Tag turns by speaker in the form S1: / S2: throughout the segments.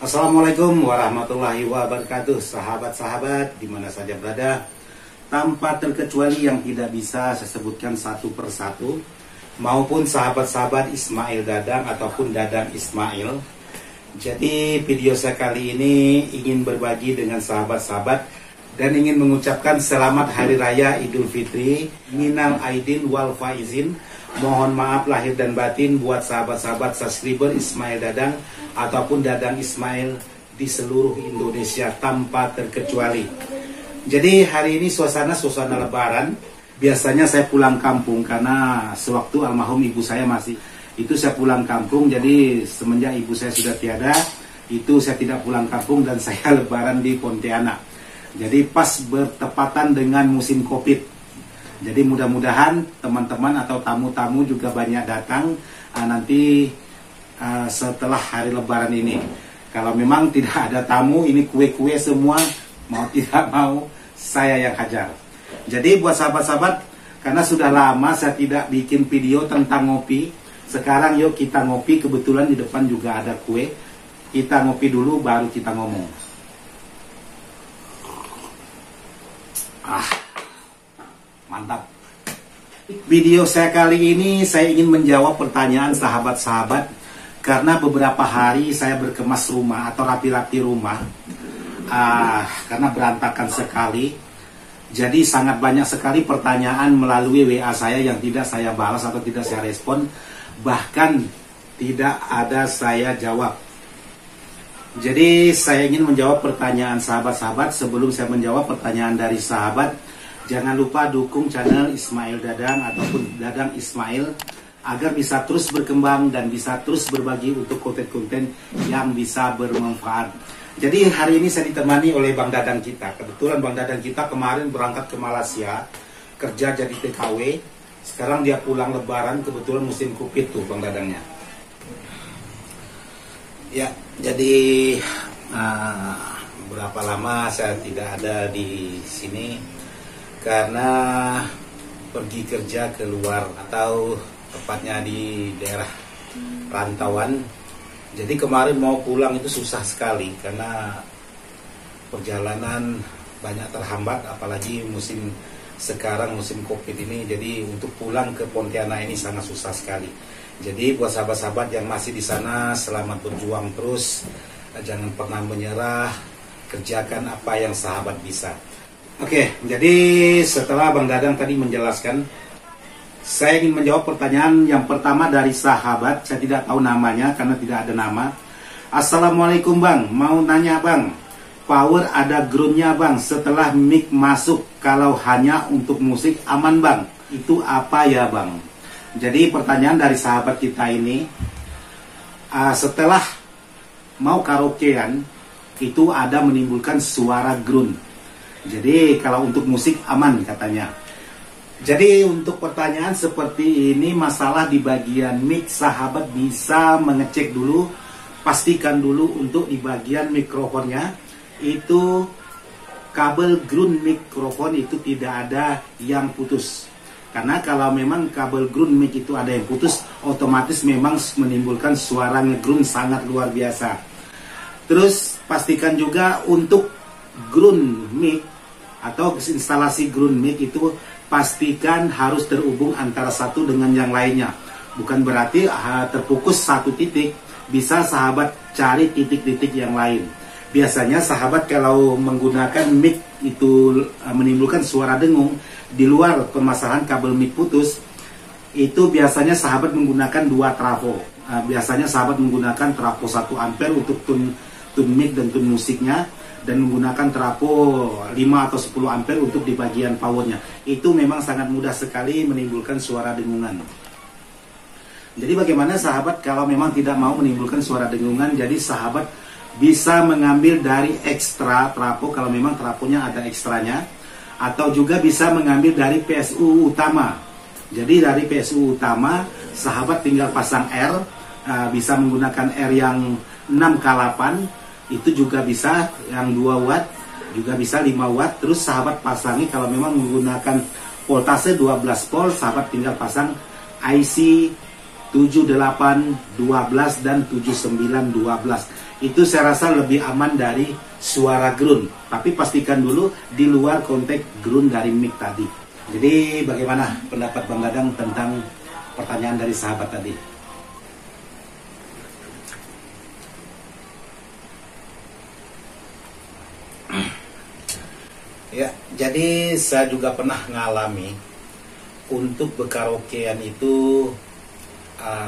S1: Assalamualaikum warahmatullahi wabarakatuh. Sahabat-sahabat dimana saja berada, tanpa terkecuali yang tidak bisa saya sebutkan satu persatu, maupun sahabat-sahabat Ismail Dadang ataupun Dadang Ismail. Jadi video saya kali ini ingin berbagi dengan sahabat-sahabat dan ingin mengucapkan selamat Hari Raya Idul Fitri, minal aidin wal faizin. Mohon maaf lahir dan batin buat sahabat-sahabat subscriber Ismail Dadang ataupun Dadang Ismail di seluruh Indonesia tanpa terkecuali. Jadi hari ini suasana Lebaran. Biasanya saya pulang kampung karena sewaktu almarhum ibu saya masih itu saya pulang kampung. Jadi semenjak ibu saya sudah tiada, itu saya tidak pulang kampung dan saya Lebaran di Pontianak. Jadi pas bertepatan dengan musim Covid. Jadi mudah-mudahan teman-teman atau tamu-tamu juga banyak datang nanti setelah hari Lebaran ini. Kalau memang tidak ada tamu, ini kue-kue semua, mau tidak mau saya yang hajar. Jadi buat sahabat-sahabat, karena sudah lama saya tidak bikin video tentang ngopi, sekarang yuk kita ngopi. Kebetulan di depan juga ada kue. Kita ngopi dulu baru kita ngomong. Mantap. Video saya kali ini saya ingin menjawab pertanyaan sahabat-sahabat, karena beberapa hari saya berkemas rumah atau rapi-rapi rumah karena berantakan sekali. Jadi sangat banyak sekali pertanyaan melalui WA saya yang tidak saya balas atau tidak saya respon, bahkan tidak ada saya jawab. Jadi saya ingin menjawab pertanyaan sahabat-sahabat. Sebelum saya menjawab pertanyaan dari sahabat, jangan lupa dukung channel Ismail Dadang ataupun Dadang Ismail agar bisa terus berkembang dan bisa terus berbagi untuk konten-konten yang bisa bermanfaat. Jadi hari ini saya ditemani oleh Bang Dadang kita. Kebetulan Bang Dadang kita kemarin berangkat ke Malaysia kerja jadi TKW. Sekarang dia pulang Lebaran, kebetulan musim Covid tuh Bang Dadangnya. Ya, jadi berapa lama saya tidak ada di sini karena pergi kerja keluar atau tepatnya di daerah rantauan. Jadi kemarin mau pulang itu susah sekali karena perjalanan banyak terhambat, apalagi musim sekarang musim Covid ini. Jadi untuk pulang ke Pontianak ini sangat susah sekali. Jadi buat sahabat-sahabat yang masih di sana, selamat berjuang terus, jangan pernah menyerah, kerjakan apa yang sahabat bisa. Oke, jadi setelah Bang Dadang tadi menjelaskan, saya ingin menjawab pertanyaan yang pertama dari sahabat. Saya tidak tahu namanya karena tidak ada nama. Assalamualaikum Bang, mau nanya Bang, power ada groundnya Bang setelah mic masuk, kalau hanya untuk musik aman Bang, itu apa ya Bang? Jadi pertanyaan dari sahabat kita ini, setelah mau karaokean itu ada menimbulkan suara ground. Jadi kalau untuk musik aman katanya. Jadi untuk pertanyaan seperti ini, masalah di bagian mic, sahabat bisa mengecek dulu, pastikan dulu untuk di bagian mikrofonnya itu kabel ground mikrofon itu tidak ada yang putus. Karena kalau memang kabel ground mic itu ada yang putus, otomatis memang menimbulkan suara ngeground sangat luar biasa. Terus pastikan juga untuk ground mic atau instalasi ground mic itu pastikan harus terhubung antara satu dengan yang lainnya. Bukan berarti terfokus satu titik, bisa sahabat cari titik-titik yang lain. Biasanya sahabat kalau menggunakan mic itu menimbulkan suara dengung, di luar permasalahan kabel mic putus, itu biasanya sahabat menggunakan dua trafo. Biasanya sahabat menggunakan trafo 1 ampere untuk tune mic dan tune musiknya, dan menggunakan trafo 5 atau 10 ampere untuk di bagian powernya. Itu memang sangat mudah sekali menimbulkan suara dengungan. Jadi bagaimana sahabat kalau memang tidak mau menimbulkan suara dengungan, jadi sahabat bisa mengambil dari ekstra trafo kalau memang trafonya ada ekstranya, atau juga bisa mengambil dari PSU utama. Jadi dari PSU utama sahabat tinggal pasang R, bisa menggunakan R yang 6K8, itu juga bisa, yang 2 watt juga bisa 5 watt. Terus sahabat pasangi kalau memang menggunakan voltase 12 volt, sahabat tinggal pasang IC 78 12 dan 79 12. Itu saya rasa lebih aman dari suara ground. Tapi pastikan dulu di luar konteks ground dari mic tadi. Jadi bagaimana pendapat Bang Dadang tentang pertanyaan dari sahabat tadi? Ya, jadi saya juga pernah ngalami untuk berkaraokean itu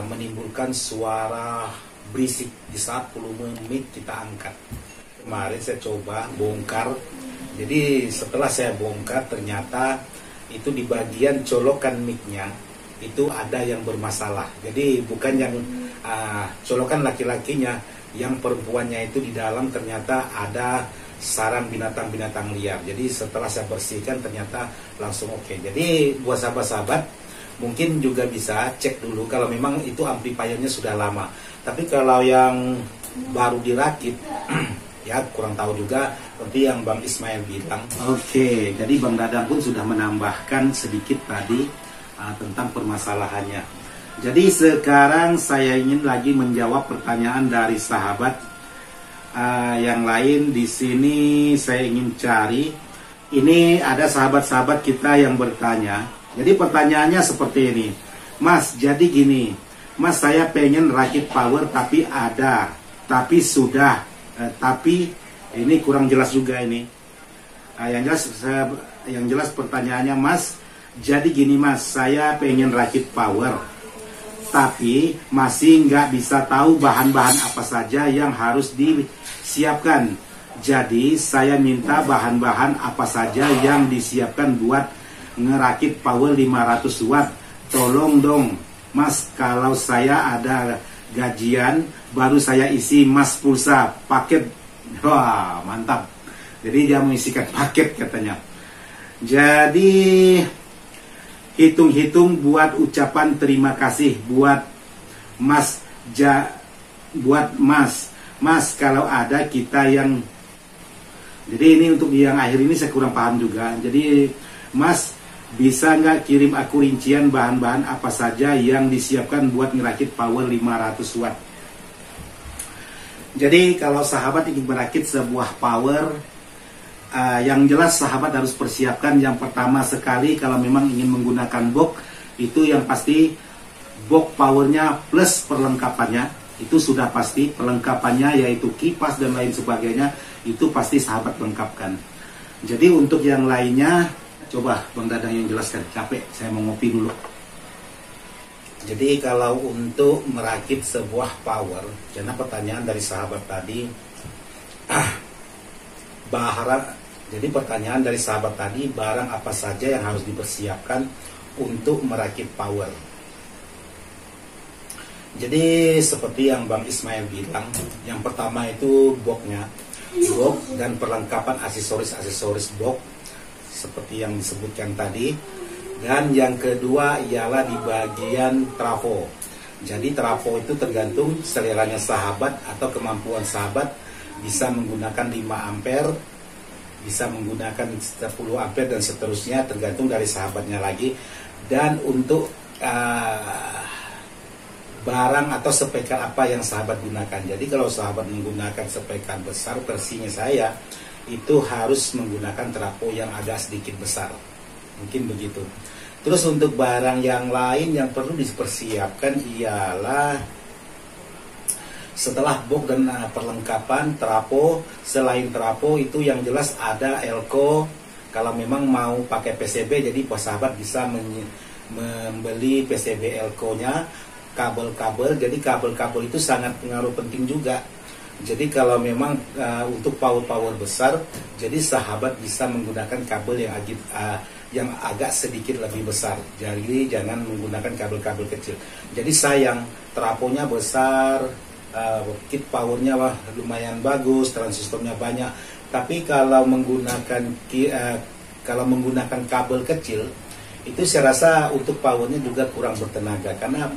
S1: menimbulkan suara berisik di saat volume mic kita angkat. Kemarin saya coba bongkar. Jadi setelah saya bongkar ternyata itu di bagian colokan mic-nya itu ada yang bermasalah. Jadi bukan yang colokan laki-lakinya, yang perempuannya itu di dalam ternyata ada sarang binatang-binatang liar. Jadi setelah saya bersihkan ternyata langsung oke. Jadi buat sahabat-sahabat mungkin juga bisa cek dulu kalau memang itu amplifiernya sudah lama. Tapi kalau yang baru dirakit ya kurang tahu juga seperti yang Bang Ismail bilang. Oke, jadi Bang Dadang pun sudah menambahkan sedikit tadi tentang permasalahannya. Jadi sekarang saya ingin lagi menjawab pertanyaan dari sahabat yang lain. Di sini saya ingin cari. Ini ada sahabat-sahabat kita yang bertanya. Jadi pertanyaannya seperti ini. Mas, jadi gini. Mas, saya pengen rakit power tapi tapi ini kurang jelas juga ini. Yang jelas pertanyaannya, Mas, jadi gini Mas, saya pengen rakit power tapi masih nggak bisa tahu bahan-bahan apa saja yang harus disiapkan. Jadi saya minta bahan-bahan apa saja yang disiapkan buat ngerakit power 500 watt. Tolong dong Mas, kalau saya ada gajian baru saya isi Mas pulsa paket. Wah, mantap. Jadi dia mengisikan paket katanya. Jadi hitung-hitung buat ucapan terima kasih buat Mas Mas kalau ada kita yang. Jadi ini untuk yang akhir ini saya kurang paham juga. Jadi Mas, bisa nggak kirim aku rincian bahan-bahan apa saja yang disiapkan buat ngerakit power 500 watt. Jadi kalau sahabat ingin merakit sebuah power, yang jelas sahabat harus persiapkan yang pertama sekali kalau memang ingin menggunakan box, itu yang pasti box powernya plus perlengkapannya. Itu sudah pasti perlengkapannya yaitu kipas dan lain sebagainya, itu pasti sahabat lengkapkan. Jadi untuk yang lainnya coba Bang Dadang yang jelaskan, capek, saya mau ngopi dulu. Jadi kalau untuk merakit sebuah power, karena pertanyaan dari sahabat tadi, barang apa saja yang harus dipersiapkan untuk merakit power. Jadi seperti yang Bang Ismail bilang, yang pertama itu boxnya, box dan perlengkapan aksesoris box seperti yang disebutkan tadi. Dan yang kedua ialah di bagian trafo. Jadi trafo itu tergantung seleranya sahabat atau kemampuan sahabat, bisa menggunakan 5 ampere, bisa menggunakan 10 ampere dan seterusnya, tergantung dari sahabatnya lagi. Dan untuk barang atau speaker apa yang sahabat gunakan. Jadi kalau sahabat menggunakan speaker besar versinya saya, itu harus menggunakan trafo yang agak sedikit besar, mungkin begitu. Terus untuk barang yang lain yang perlu dipersiapkan ialah setelah box dan perlengkapan trafo, selain trafo itu yang jelas ada elko. Kalau memang mau pakai PCB, jadi sahabat bisa membeli PCB elko-nya, kabel-kabel. Jadi kabel-kabel itu sangat pengaruh penting juga. Jadi kalau memang untuk power besar, jadi sahabat bisa menggunakan kabel yang agak sedikit lebih besar. Jadi jangan menggunakan kabel-kabel kecil. Jadi sayang, trafonya besar, kit powernya lumayan bagus, transistornya banyak. Tapi kalau menggunakan kabel kecil, itu saya rasa untuk powernya juga kurang bertenaga karena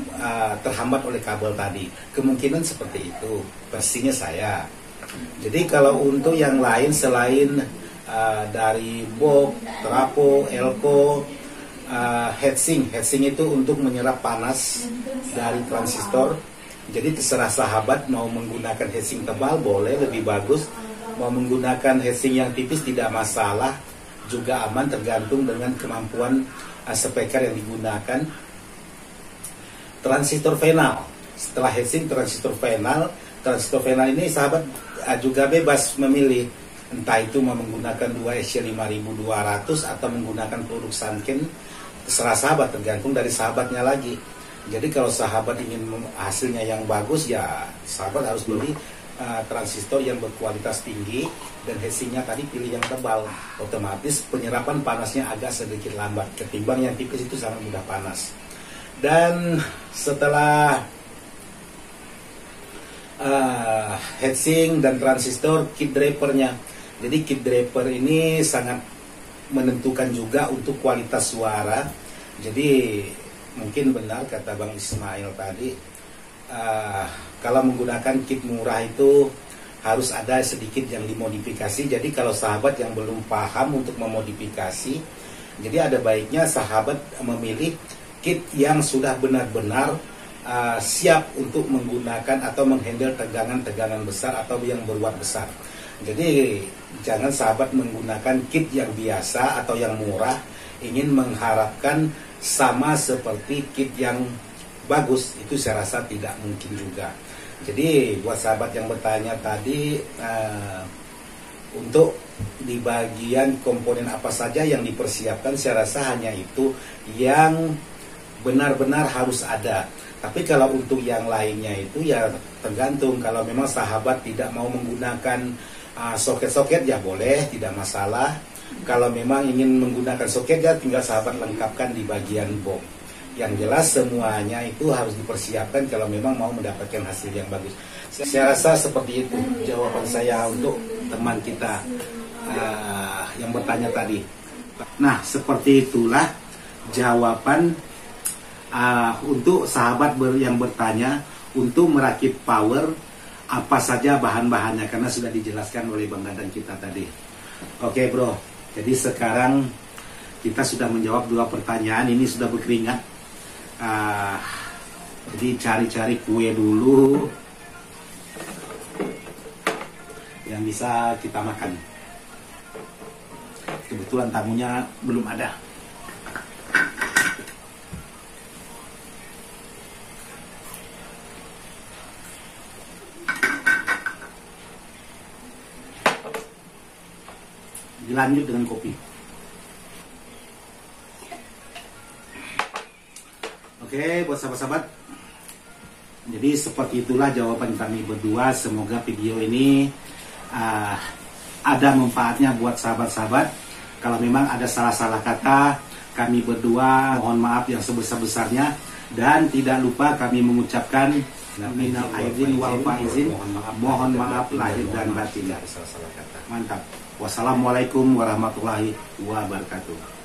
S1: terhambat oleh kabel tadi. Kemungkinan seperti itu versinya saya. Jadi kalau untuk yang lain selain dari box, trafo, elko, heatsink. Heatsink itu untuk menyerap panas dari transistor. Jadi terserah sahabat mau menggunakan heatsink tebal boleh, lebih bagus. Mau menggunakan heatsink yang tipis tidak masalah, juga aman, tergantung dengan kemampuan speaker yang digunakan. Transistor final. Setelah heatsink, transistor final. Transistor final ini sahabat juga bebas memilih, entah itu mau menggunakan 2SC5200 atau menggunakan produk Sanken. Terserah sahabat, tergantung dari sahabatnya lagi. Jadi kalau sahabat ingin hasilnya yang bagus, ya sahabat harus beli transistor yang berkualitas tinggi, dan heatsinknya tadi pilih yang tebal. Otomatis penyerapan panasnya agak sedikit lambat ketimbang yang tipis, itu sangat mudah panas. Dan setelah heatsink dan transistor, kit drivernya. Jadi kit driver ini sangat menentukan juga untuk kualitas suara. Jadi mungkin benar kata Bang Ismail tadi, kalau menggunakan kit murah itu harus ada sedikit yang dimodifikasi. Jadi kalau sahabat yang belum paham untuk memodifikasi, jadi ada baiknya sahabat memilih kit yang sudah benar-benar siap untuk menggunakan atau menghandle tegangan-tegangan besar atau yang berwatt besar. Jadi jangan sahabat menggunakan kit yang biasa atau yang murah ingin mengharapkan sama seperti kit yang bagus, itu saya rasa tidak mungkin juga. Jadi buat sahabat yang bertanya tadi, untuk di bagian komponen apa saja yang dipersiapkan, saya rasa hanya itu yang benar-benar harus ada. Tapi kalau untuk yang lainnya itu ya tergantung. Kalau memang sahabat tidak mau menggunakan soket-soket, ya boleh, tidak masalah. Kalau memang ingin menggunakan soket, ya tinggal sahabat lengkapkan di bagian box. Yang jelas semuanya itu harus dipersiapkan kalau memang mau mendapatkan hasil yang bagus. Saya rasa seperti itu jawaban saya untuk teman kita yang bertanya tadi. Nah, seperti itulah jawaban untuk sahabat yang bertanya untuk merakit power, apa saja bahan-bahannya, karena sudah dijelaskan oleh Bang Dadan kita tadi. Oke bro, jadi sekarang kita sudah menjawab 2 pertanyaan, ini sudah berkeringat. Jadi cari-cari kue dulu yang bisa kita makan. Kebetulan tamunya belum ada. Dilanjut dengan kopi. Oke, buat sahabat-sahabat, jadi seperti itulah jawaban kami berdua. Semoga video ini ada manfaatnya buat sahabat-sahabat. Kalau memang ada salah-salah kata, kami berdua mohon maaf yang sebesar-besarnya. Dan tidak lupa kami mengucapkan minal aidin wal faizin, mohon maaf lahir dan batin. Mantap. Wassalamualaikum warahmatullahi wabarakatuh.